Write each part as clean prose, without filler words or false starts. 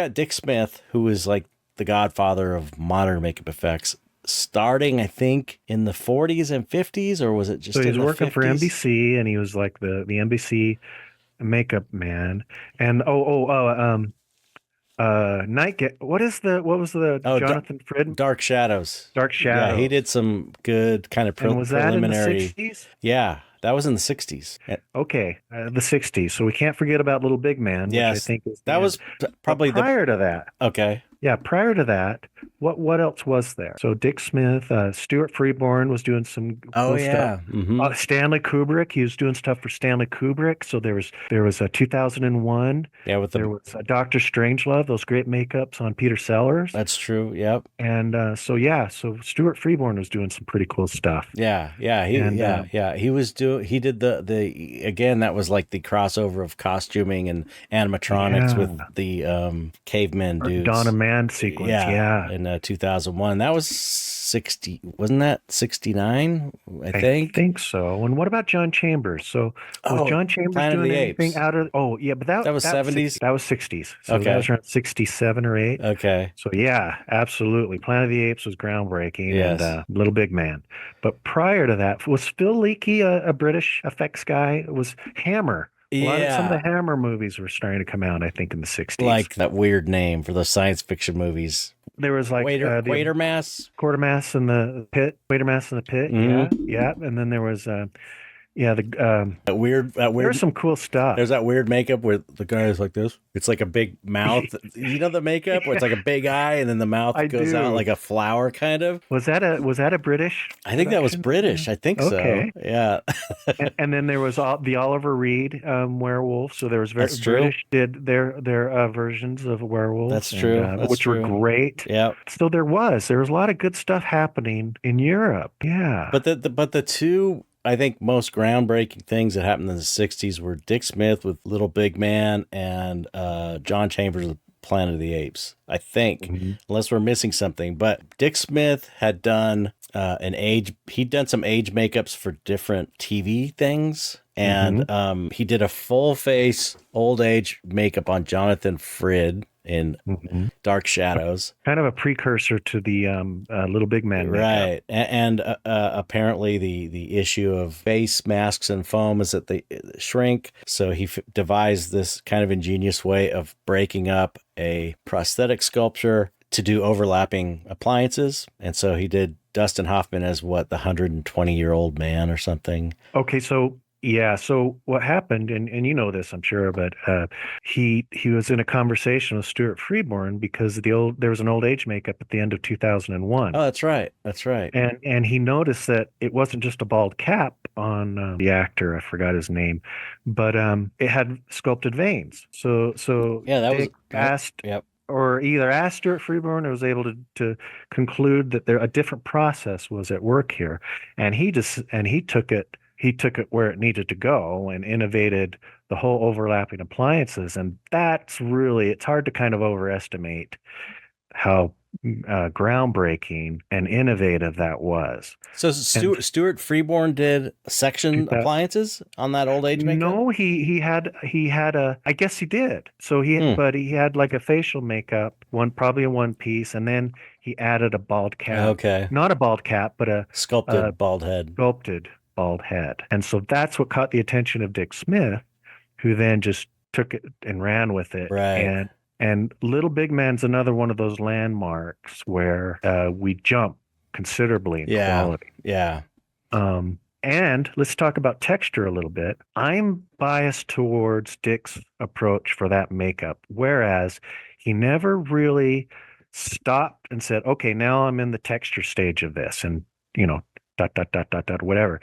got Dick Smith, who is like the godfather of modern makeup effects, starting, I think, in the 40s and 50s, or was it just So in he's the working for 50s? NBC, and he was like the NBC makeup man. And what was the Oh, Jonathan Frid Dark Shadows. Dark Yeah, he did Shadows? some good kind of And was that in the preliminary. 60s? Yeah, that was in the 60s. Okay, the 60s. So we can't forget about Little Big Man, which I Yes, think is that the end. was But probably the. Okay. prior to that, what else was there? So Dick Smith, Stuart Freeborn was doing some Oh, cool stuff. yeah. Mm-hmm. Stanley Kubrick, he was doing stuff for Stanley Kubrick. So there was a 2001. Yeah, with There the. was Doctor Strangelove, those great makeups on Peter Sellers. That's true. Yep. And so Stuart Freeborn was doing some pretty cool stuff. Yeah, yeah, And he did the again, that was like the crossover of costuming and animatronics with yeah, the cavemen Donna dudes. Man sequence. Yeah, Yeah, in 2001. That was 60, wasn't that 69, I I think? think so. And what about John Chambers? So was Oh, John Chambers Planet of doing the anything Apes. out of? Oh yeah, but That was that was 60. 70s. That was 60s. So that was Okay. around 67 or 8. Okay. So yeah, absolutely. Planet of the Apes was groundbreaking and Yes. Little Big Man. But prior to that, was Phil Leakey a British effects guy? It was Hammer. Some of the Yeah, Hammer movies were starting to come out, I think, in the 60s. like that weird name for those science fiction movies. There was like the Quatermass. Quartermass in the Pit, Quatermass in the Pit. Yeah, Mm-hmm. yeah. And then there was yeah, That there was weird some cool stuff. There's that weird makeup where the guy is like this. It's like a big mouth. You know the makeup where it's like a big eye and then the mouth I goes out do. like a flower kind of. Was that a British I think that was production? Yeah. British. I think so. Okay. Yeah. And then there was the Oliver Reed werewolf. So there was That's true. British did their versions of That's werewolves, and true. That's which were true. great. Yeah. So there was a lot of good stuff happening in Europe. Yeah. But the two, I think, most groundbreaking things that happened in the 60s were Dick Smith with Little Big Man and John Chambers with Planet of the Apes, I think, Mhm. unless we're missing something. But Dick Smith had done he'd done some age makeups for different TV things. Mhm. And he did a full face old age makeup on Jonathan Frid in Mhm. Dark Shadows. Kind of a precursor to the Little Big Man makeup. Right. And apparently the issue of face masks and foam is that they shrink. So he devised this kind of ingenious way of breaking up a prosthetic sculpture to do overlapping appliances. And so he did Dustin Hoffman as the 120-year-old man or something. Okay, so yeah, so what happened, and you know this, I'm sure, but he was in a conversation with Stuart Freeborn because there was an old age makeup at the end of 2001, Oh, that's right. That's right. and he noticed that it wasn't just a bald cap on the actor, I forgot his name, but it had sculpted veins. So Yeah, that was Dick that. asked. Yep. Or either asked Stuart Freeborn or was able to conclude that a different process was at work here, and he took it where it needed to go and innovated the whole overlapping appliances. And it's hard to kind of overestimate how groundbreaking and innovative that was. So And Stuart Freeborn did section 2000, appliances on that old age makeup? no, he had I guess he did. Hmm. But he had like a facial makeup, probably a one piece, and then he added a bald cap. Okay. Not a bald cap, but a Sculpted bald head. sculpted bald head. And so that's what caught the attention of Dick Smith, who then just took it and ran with it. Right. And Little Big Man's another one of those landmarks where we jump considerably in Yeah. quality. Yeah. And let's talk about texture a little bit. I'm biased towards Dick's approach for that makeup, whereas he never really stopped and said, okay, now I'm in the texture stage of this, and dot dot dot dot dot whatever.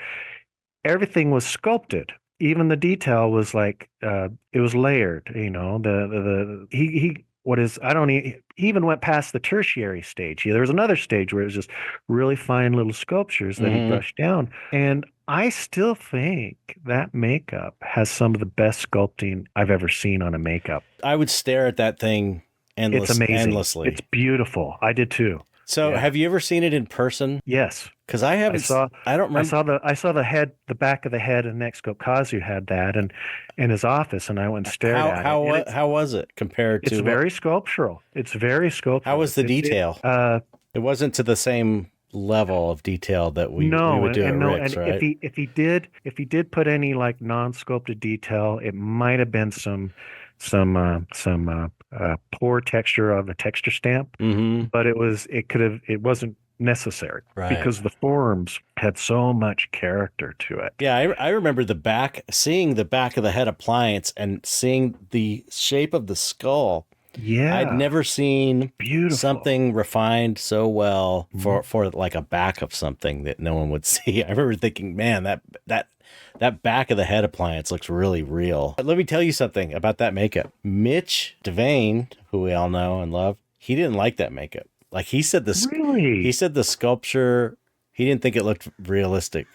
Everything was sculpted. Even the detail was like it was layered. The he what is I don't he even went past the tertiary stage. There was another stage where it was just really fine little sculptures that he Hmm. brushed down. And I still think that makeup has some of the best sculpting I've ever seen on a makeup. I would stare at that thing It's amazing. endlessly. It's beautiful. I did too. So Yeah. have you ever seen it in person? Yes. Because I I haven't, saw I don't remember I saw the head, the back of the head and neck scope. Kazu had that and in his office, and I went and stared at it. And how was it compared it's to what? very sculptural. It's very How sculptural. was the detail? It wasn't to the same level of detail that we No, would do at and no, and Rick's, right? if he did put any like non-sculpted detail, it might have been some poor texture of a texture stamp, Mm-hmm. but it wasn't necessary Right. because the forms had so much character to it. Yeah, I remember seeing the back of the head appliance and seeing the shape of the skull. I'd Yeah, never seen beautiful. something refined so well Mhm. for like a back of something that no one would see. I remember thinking, man, that back of the head appliance looks really real. But let me tell you something about that makeup. Mitch Devane, who we all know and love, he didn't like that makeup. Like he Really said the sculpture, he didn't think it looked realistic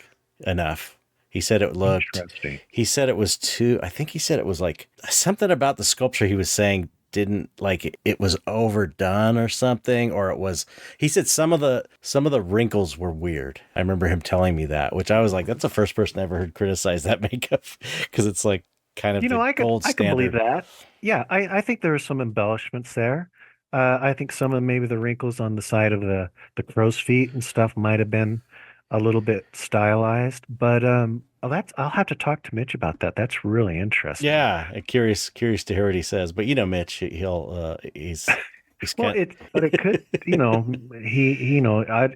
enough. interesting. He said it was too, I think he said it was like something about the sculpture he was saying didn't like it was overdone or something, or it was, he said some of the wrinkles were weird. I remember him telling me that, which I was like, that's the first person I ever heard criticize that makeup because it's like kind of the gold I can believe standard. that. Yeah, I think there are some embellishments there. I think some of maybe the wrinkles on the side of the crow's feet and stuff might have been a little bit stylized, but I'll have to talk to Mitch about that. That's really interesting. Yeah, curious to hear what he says. But you know, Mitch, he's Well, kind. but it could, he knows he Yeah.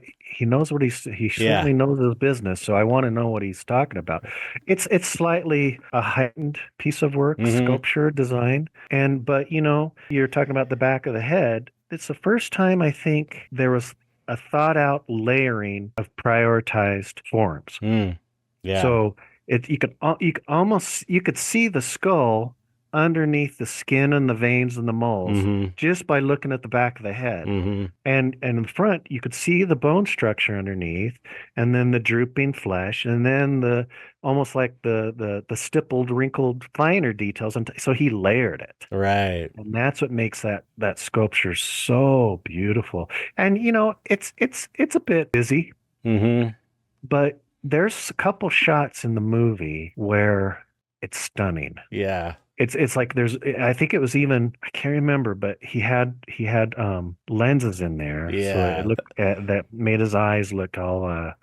certainly knows his business. So I want to know what he's talking about. It's slightly a heightened piece of work, Mm-hmm. sculpture, design, but you're talking about the back of the head. It's the first time I think there was a thought out layering of prioritized forms. Mm. Yeah. So you could see the skull underneath the skin and the veins and the moles Mm-hmm. just by looking at the back of the head. Mm-hmm. And in the front, you could see the bone structure underneath, and then the drooping flesh, and then the almost like the stippled, wrinkled, finer details. And so he layered it. Right. And that's what makes that sculpture so beautiful. And it's a bit busy, Mm-hmm. but there's a couple shots in the movie where it's stunning. Yeah. It's like there's I think it was even I can't remember, but he had lenses in there, so it Yeah. looked that made his eyes look all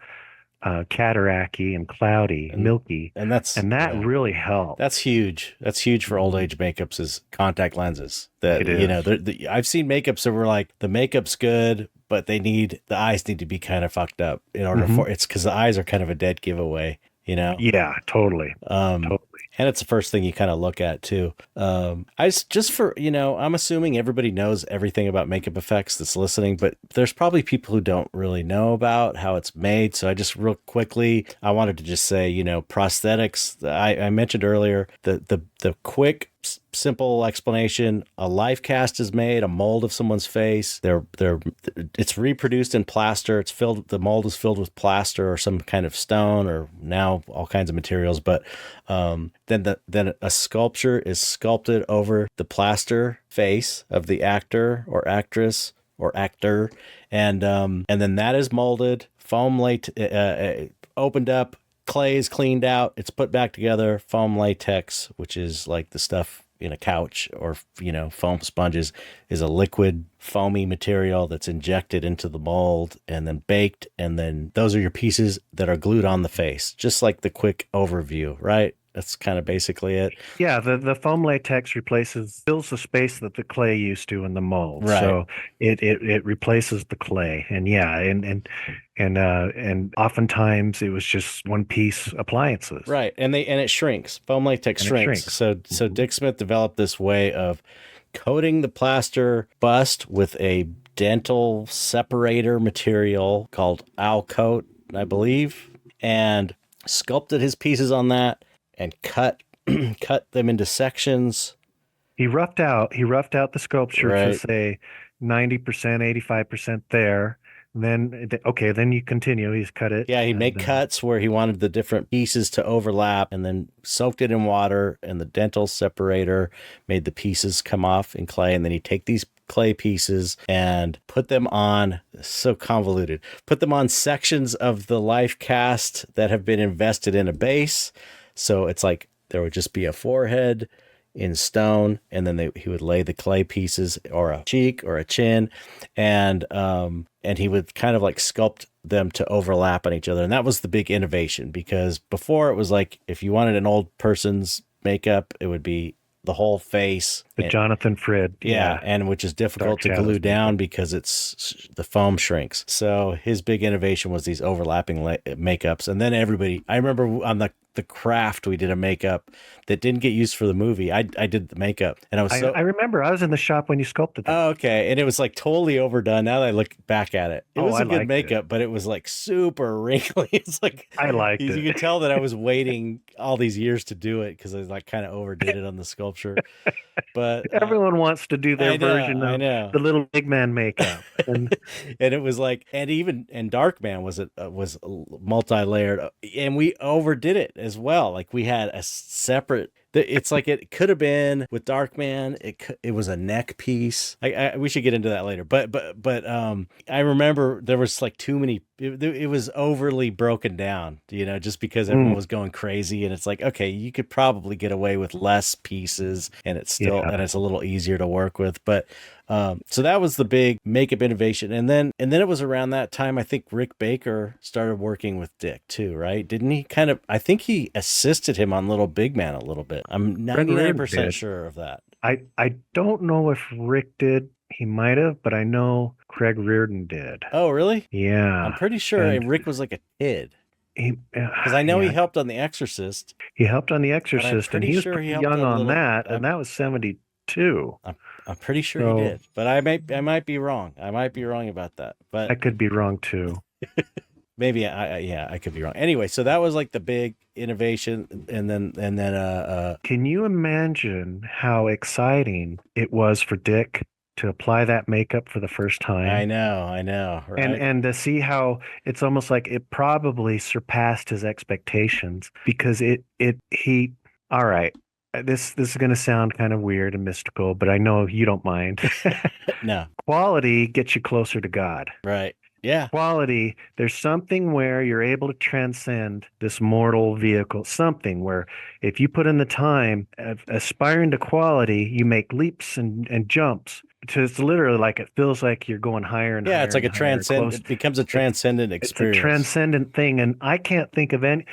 cataracty and cloudy, And milky, and that's, and that yeah. really helped. That's huge. That's huge for old Mhm. age makeups is contact lenses. That It is. I've seen makeups that were like the makeup's good, but the eyes need to be kind of fucked up in order Hmm. for it's because the eyes are kind of a dead giveaway, you know. Yeah, totally, Um, totally. and it's the first thing you kind of look at too. Just for, I'm assuming everybody knows everything about makeup effects that's listening, but there's probably people who don't really know about how it's made. So I just real quickly, I wanted to just say, prosthetics. I mentioned earlier the quick, simple explanation: a life cast is made, a mold of someone's face. It's reproduced in plaster. The mold is filled with plaster or some kind of stone, or now all kinds of materials. But then a sculpture is sculpted over the plaster face of the actor or actress or actor, and then that is molded, opened up, clay is cleaned out, it's put back together. Foam latex, which is like the stuff in a couch, or foam sponges, is a liquid foamy material that's injected into the mold and then baked, and then those are your pieces that are glued on the face. Just like the quick overview, right? That's kind of basically it. Yeah, the foam latex fills the space that the clay used to in the mold. Right. So it replaces the clay. And yeah, and oftentimes it was just one piece appliances Right. And it shrinks. Foam latex and it shrinks. shrinks. So Mhm. Dick Smith developed this way of coating the plaster bust with a dental separator material called owl coat, I believe, and sculpted his pieces on that and cut cut them into sections. He roughed out the sculpture to Right. say 90%, 85% there. Then you continue. He's cut it Yeah, he'd make and cuts where he wanted the different pieces to overlap, and then soaked it in water, and the dental separator made the pieces come off in clay. And then he'd take these clay pieces and put them on, so convoluted, put them on sections of the life cast that have been invested in a base. So it's like there would just be a forehead in stone, and then he would lay the clay pieces or a cheek or a chin, and he would kind of like sculpt them to overlap on each other. And that was the big innovation, because before it was like if you wanted an old person's makeup, it would be the whole face. The Jonathan Frid. Yeah, and which is difficult to glue down because it's the foam shrinks. So his big innovation was these overlapping makeups. And then everybody, I remember on the craft, we did a makeup that didn't get used for the movie. I did the makeup, and I remember I was in the shop when you sculpted that. Oh, okay. And it was like totally overdone. Now that I look back at it, it was a good makeup, but it was like super wrinkly. It's like, I liked it. You could tell that I was waiting all these years to do it because I like kind of overdid it on the sculpture. But everyone wants to do their version of the little big man makeup. And and it was like, and Darkman was multi-layered, and we overdid it as well. Like we had a separate, it's like it could have been with Darkman. It was a neck piece. We should get into that later. But I remember there was like too many. It was overly broken down, just because everyone was going crazy. And it's like, okay, you could probably get away with less pieces, and it's still and it's a little easier to work with. But so that was the big makeup innovation. And then it was around that time, I think Rick Baker started working with Dick too, right? Didn't he I think he assisted him on Little Big Man a little bit. I'm 99% sure of that. I don't know if Rick did. He might have, but I know Craig Reardon did. Oh, really? Yeah. I'm pretty sure Rick was like a kid. Because I know he helped on The Exorcist. He helped on The Exorcist, and he was pretty young on that, and that was 72. I'm pretty sure he did, but I might be wrong. I might be wrong about that, but I could be wrong too. Maybe I could be wrong. Anyway, so that was like the big innovation, and then can you imagine how exciting it was for Dick to apply that makeup for the first time? I know, right? And to see how it's almost like it probably surpassed his expectations, because he all right. This is going to sound kind of weird and mystical, but I know you don't mind. No. Quality gets you closer to God. Right. Yeah. Quality, there's something where you're able to transcend this mortal vehicle, something where if you put in the time aspiring to quality, you make leaps and jumps. It's literally like it feels like you're going higher and higher. Yeah, it's like it becomes a transcendent experience. It's a transcendent thing, and I can't think of it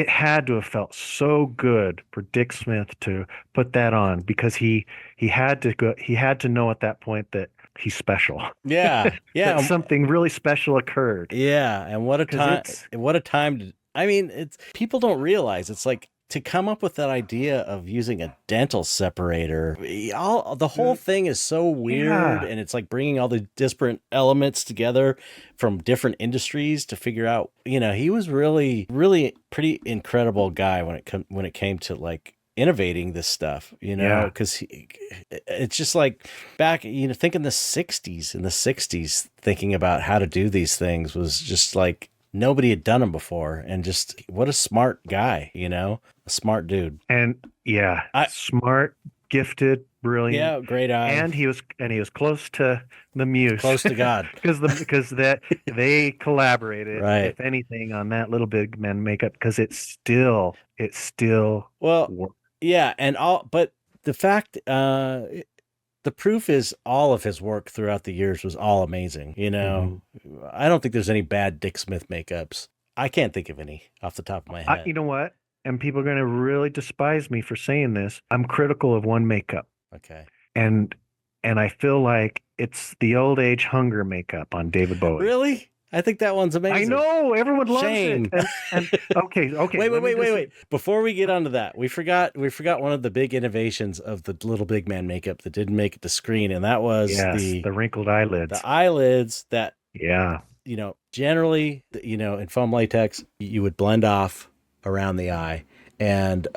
had to have felt so good for Dick Smith to put that on, because he had to know at that point that he's special. Yeah. That something really special occurred. Yeah, and what a time I mean, people don't realize it's like, to come up with that idea of using a dental separator, the whole thing is so weird, and it's like bringing all the disparate elements together from different industries to figure out, he was really, really pretty incredible guy when it came to like innovating this stuff, because it's just like back, think in the 60s, thinking about how to do these things was just like nobody had done them before, and just what a smart guy, a smart dude. And smart, gifted, brilliant. Yeah, great eye. And he was close to the muse, close to God, because they collaborated, right, if anything, on that Little Big Man makeup, because it still worked. Yeah, but the fact, the proof is all of his work throughout the years was all amazing. I don't think there's any bad Dick Smith makeups. I can't think of any off the top of my head. You know what? And people are going to really despise me for saying this. I'm critical of one makeup. Okay. And I feel like it's the old age hunger makeup on David Bowie. Really? I think that one's amazing. I know, everyone loves it. And okay. Wait. Before we get onto that, we forgot one of the big innovations of the Little Big Man makeup that didn't make it to screen, and that was the wrinkled eyelids. The eyelids that generally, in foam latex, you would blend off around the eye, and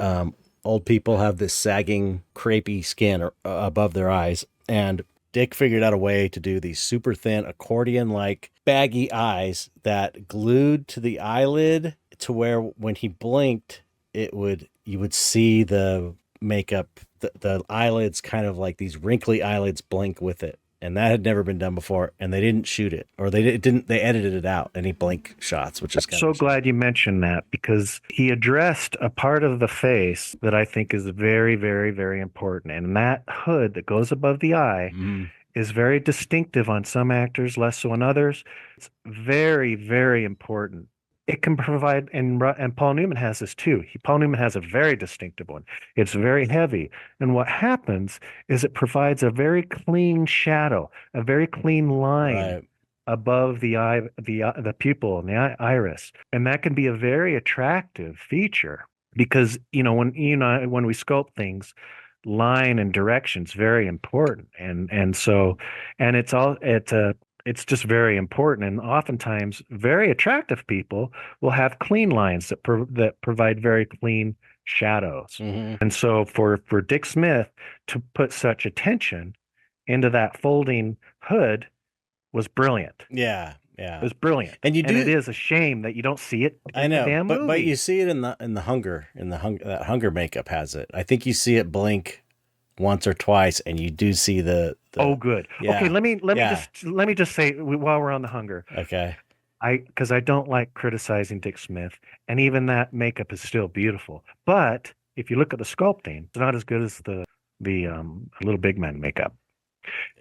old people have this sagging, crepey skin above their eyes, and Dick figured out a way to do these super thin accordion-like baggy eyes that glued to the eyelid to where when he blinked, you would see the makeup, the eyelids kind of like these wrinkly eyelids blink with it. And that had never been done before, and they didn't shoot it, or they edited it out, any blink shots, which is kind of So a shame. glad you mentioned that because he addressed a part of the face that I think is very, very, very important. And that hood that goes above the eye Mm, is very distinctive on some actors, less so on others. It's very, very important. It can provide, and Paul Newman has this too. Paul Newman has a very distinctive one. It's very heavy. And what happens is it provides a very clean shadow, a very clean line right. above the eye, the pupil and the iris, and that can be a very attractive feature because when we sculpt things, line and direction's very important, and it's just very important, and oftentimes very attractive people will have clean lines that provide very clean shadows, Hmm. and so for Dick Smith to put such attention into that folding hood was brilliant. Yeah, It yeah. was brilliant. And you And it do, is a shame that you don't see it I in the know, damn but you movie. see it in the hunger, that hunger makeup has it. I think you see it blink once or twice, and you do see Oh, the good. Okay, yeah, yeah. let me just say while we're on the hunger, Okay. because I don't like criticizing Dick Smith, and even that makeup is still beautiful. But if you look at the sculpting, it's not as good as the Little Big Man makeup.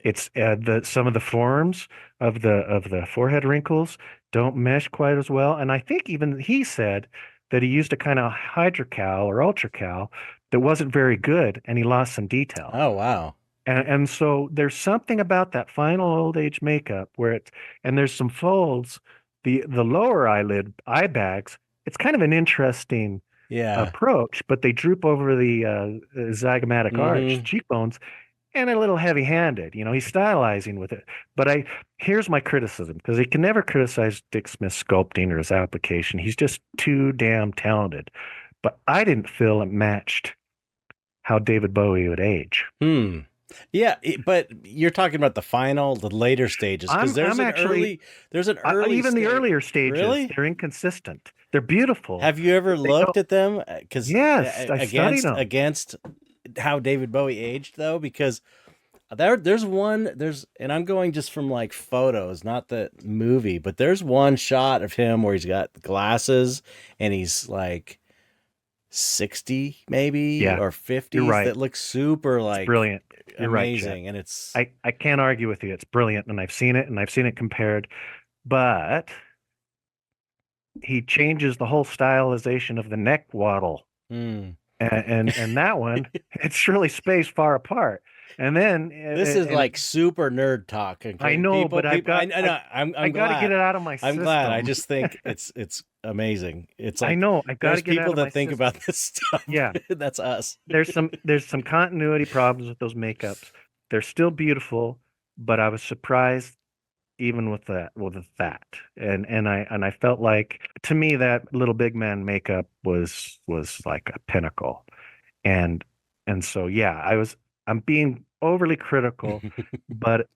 It's the some of the forms of the forehead wrinkles don't mesh quite as well. And I think even he said that he used a kind of hydrocal or ultracal that wasn't very good, and he lost some detail. Oh wow. And so there's something about that final old age makeup where it's and there's some folds, the lower eyelid eye bags. It's kind of an interesting Yeah. approach, but they droop over the zygomatic arch, Mm-hmm. cheekbones, and a little heavy-handed. He's stylizing with it. But here's my criticism, because he can never criticize Dick Smith's sculpting or his application. He's just too damn talented. But I didn't feel it matched how David Bowie would age. Hmm. Yeah, but you're talking about the later stages, because I'm actually there's an early even the stage. earlier stages, Really? they're inconsistent. They're beautiful, Have you ever but they looked don't. at them? Because Yes, I studied them. against how David Bowie aged, though, because there's and I'm going just from like photos, not the movie, but there's one shot of him where he's got glasses and he's like 60 maybe, Yeah, or you're 50s, right. that looks super It's like brilliant. You're right, Chet. amazing, and it's I can't argue with you. It's brilliant, and I've seen it compared. But he changes the whole stylization of the neck waddle, mm. and that one, it's really spaced far apart. And then, This is and like super nerd talk. I Okay, know, but people, I know. I I'm got to get glad. it out of my I'm glad. I system. just think it's amazing. It's I like know, I've got to there's get it out people of my that think about system. this stuff. Yeah, That's us. there's some continuity problems with those makeups. They're still beautiful, but I was surprised even with that, and I felt like, to me, that Little Big Man makeup was like a pinnacle, and and so yeah, I'm being overly critical, but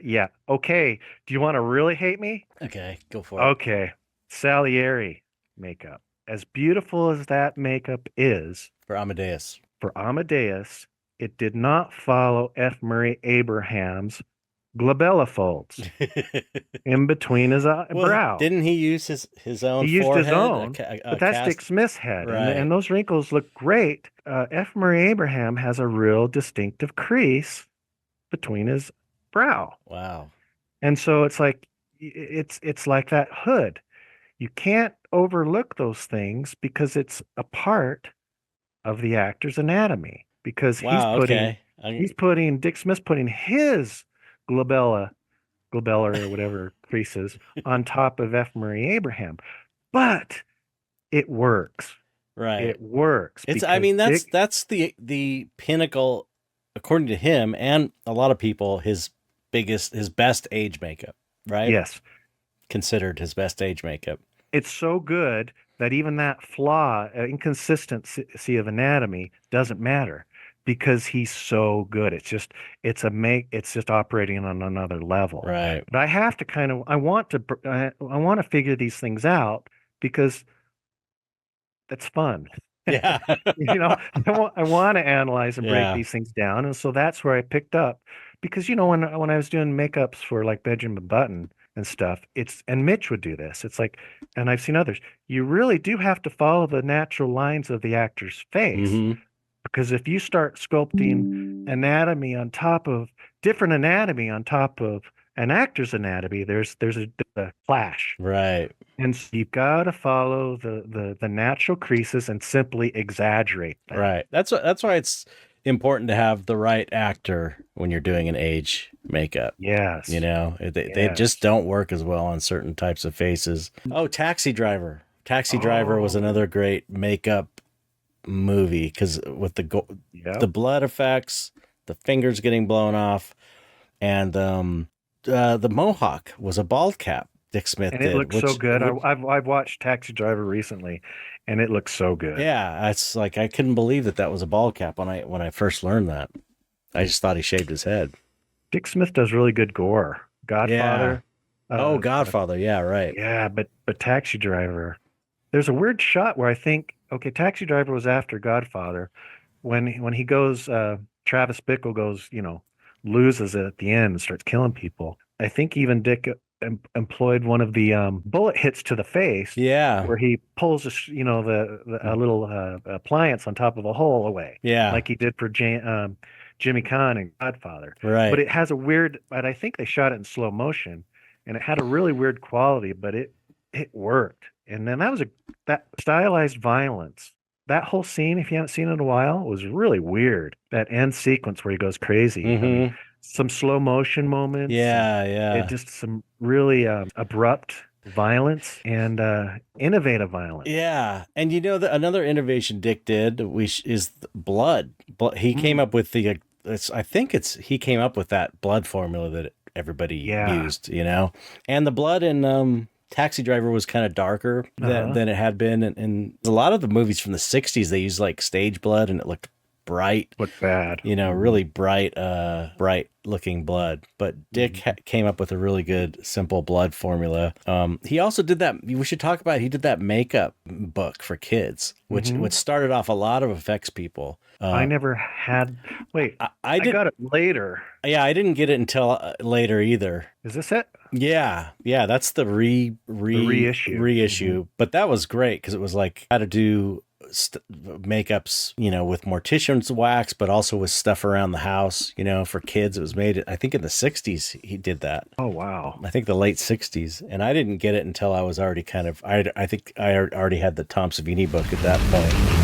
yeah, okay. Do you want to really hate me? Okay, go for it. Okay, Salieri makeup, as beautiful as that makeup is For Amadeus. for Amadeus, it did not follow F. Murray Abraham's glabella folds in between his Well, brow. didn't he use his own He used his forehead? own, but A that's cast, Dick Smith's head, and right? those wrinkles look great. F. Murray Abraham has a real distinctive crease between his brow, Wow. and so it's like that hood. You can't overlook those things because it's a part of the actor's anatomy. Because Wow. Okay. Dick Smith's putting his glabella glabellar or whatever creases on top of F. Murray Abraham. But it works. Right. It works It's. I because mean, Dick, that's the pinnacle, according to him and a lot of people. His best age makeup. Right. yes, Considered his best age makeup. it's so good that even that flaw, inconsistency of anatomy doesn't matter because he's so good. It's just operating on another level. Right. But I have to kind of, I want to figure these things out because that's fun. Yeah. You know, I want to analyze and break Yeah. these things down, and so that's where I picked up because when I was doing makeups for like Benjamin Button and stuff, it's and Mitch would do this. It's like, and I've seen others. You really do have to follow the natural lines of the actor's face Hmm. because if you start sculpting anatomy on top of different anatomy on top of an actor's anatomy, there's a clash. Right. And so you've got to follow the natural creases and simply exaggerate them. Right. That's why it's important to have the right actor when you're doing an age makeup. You Yes. know, they just Yes. don't work as well on certain types of faces. Oh, Taxi Driver. Taxi Driver was Oh, another great makeup movie because with the yep. blood effects, the fingers getting blown off, and the mohawk was a bald cap Dick Smith And it did, looks so which good. would I've watched Taxi Driver recently, and it looks so good. yeah, it's like I couldn't believe that was a bald cap when I first learned that. I just thought he shaved his head. Dick Smith does really good gore. Yeah. Godfather, Oh, uh, Godfather. Yeah, right. yeah, but Taxi Driver. There's a weird shot where I think, okay, Taxi Driver was after Godfather. When he goes, Travis Bickle goes, loses it at the end and starts killing people. I think even Dick employed one of the bullet hits to the face, Yeah. where he pulls, a little appliance on top of a hole away, Yeah. like he did for Jimmy Caan and Godfather. But Right. it has a weird, but I think they shot it in slow motion, and it had a really weird quality, but it worked. And then that stylized violence. That whole scene, if you haven't seen it in a while, was really weird. That end sequence where he goes crazy. I mean, Mm-hmm. some slow motion moments and Yeah, it yeah. just some really abrupt violence and innovative violence. Yeah. And you know that another innovation Dick did is blood. He came Mm, up with I think he came up with that blood formula that everybody yeah. used, you know. And the blood in Taxi Driver was kind of darker Uh-huh. than it had been in a lot of the movies from the 60s. They used like stage blood and it looked bright, Look bad. you know, Mhm. really bright looking blood. But Dick Mhm. came up with a really good simple blood formula. He also did that. We should talk about. He did that makeup book for kids, which Mhm. started off a lot of effects people. I never had. Wait, I I did. got it later. Yeah, I didn't get it until later either. Is this it? Yeah, yeah, that's the The reissue. Hmm. reissue. But that was great because it was like how to do makeups, you know, with mortician's wax, but also with stuff around the house, you know, for kids. It was made, I think, in the 60s. He did that. Oh wow. I think the late 60s. And I didn't get it until I was already I think I already had the Tom Savini book at that point.